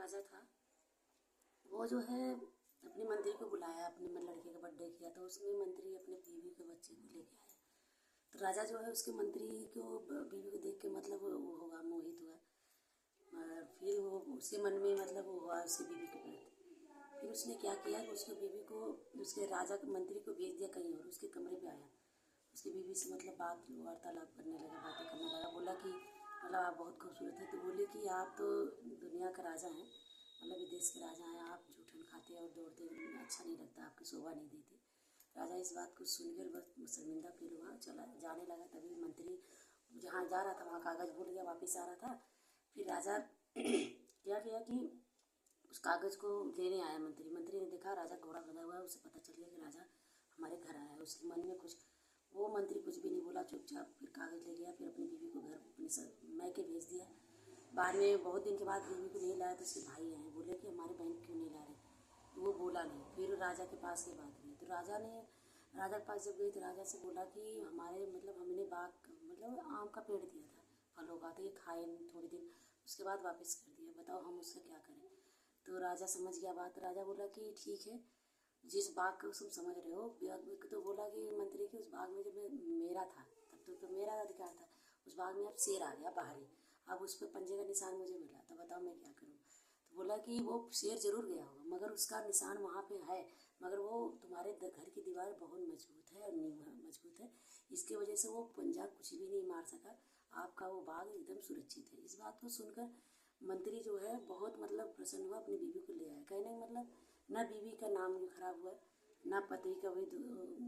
राजा था, वो जो है अपने मंत्री को बुलाया, अपने लड़के का बर्थडे किया तो उसमें मंत्री अपने बीवी के बच्चे को लेके आया। तो राजा जो है उसके मंत्री को बीवी को देख के मतलब वो होगा, मोहित हुआ। फिर वो उसके मन में मतलब वो हुआ उसकी बीवी के प्रति। फिर उसने क्या किया कि उसकी बीवी को उसके राजा के मंत्री को भेज दिया कहीं और, उसके कमरे पे आया, उसकी बीवी से मतलब बात वार्तालाप करने लगा, बातें करने लगा। बोला कि मतलब आप बहुत खूबसूरत हैं। तो बोले कि आप तो दुनिया का राजा हैं, मतलब विदेश के राजा हैं, आप जूठन खाते और दौड़ते, अच्छा नहीं लगता, आपकी शोभा नहीं देती। राजा इस बात को सुनकर बस शर्मिंदा फील हुआ, चला जाने लगा। तभी मंत्री जहाँ जा रहा था वहाँ कागज़ भूल गया, वापस आ रहा था। फिर राजा क्या किया कि उस कागज़ को लेने आया मंत्री ने देखा राजा घोड़ा बंधा हुआ है, उसे पता चल गया कि राजा हमारे घर आया है। उसके मन में कुछ, वो मंत्री कुछ भी नहीं बोला, चुपचाप फिर कागज़ ले गया, फिर अपनी बीवी को घर अपने मैके भेज दिया। बाद में बहुत दिन के बाद बीवी को नहीं लाया तो उसके भाई आए, बोले कि हमारी बहन क्यों नहीं ला रहे, तो वो बोला नहीं। फिर राजा के पास की बात हुई तो राजा के पास जब गई तो राजा से बोला कि हमारे मतलब हमने बाग मतलब आम का पेड़ दिया था फलों का, तो ये खाए थोड़े दिन, उसके बाद वापस कर दिया, बताओ हम उसका क्या करें। तो राजा समझ गया बात। राजा बोला कि ठीक है, जिस बाग को तुम समझ रहे हो, तो बोला कि मंत्री कि उस बाग में जब मेरा था तब तो मेरा अधिकार था, उस बाग में अब शेर आ गया बाहरी, अब उस पर पंजे का निशान मुझे मिला, तो बताओ मैं क्या करूँ। तो बोला कि वो शेर जरूर गया होगा मगर उसका निशान वहाँ पे है, मगर वो तुम्हारे घर की दीवार बहुत मजबूत है और नींव मजबूत है, इसकी वजह से वो पंजा कुछ भी नहीं मार सका, आपका वो बाग एकदम सुरक्षित है। इस बात को सुनकर मंत्री जो है बहुत मतलब प्रसन्न हुआ, अपनी बीवी को ले आया। कहने का मतलब ना बीवी का नाम भी खराब हुआ, ना पति का भी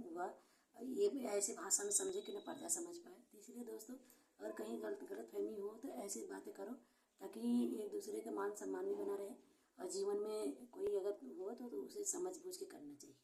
हुआ, ये भी ऐसे भाषा में समझे कि ना प्रजा समझ पाए। तो इसलिए दोस्तों, अगर कहीं गलत फहमी हो तो ऐसी बातें करो ताकि एक दूसरे का मान सम्मान भी बना रहे, और जीवन में कोई अगर हो तो उसे समझ बूझ के करना चाहिए।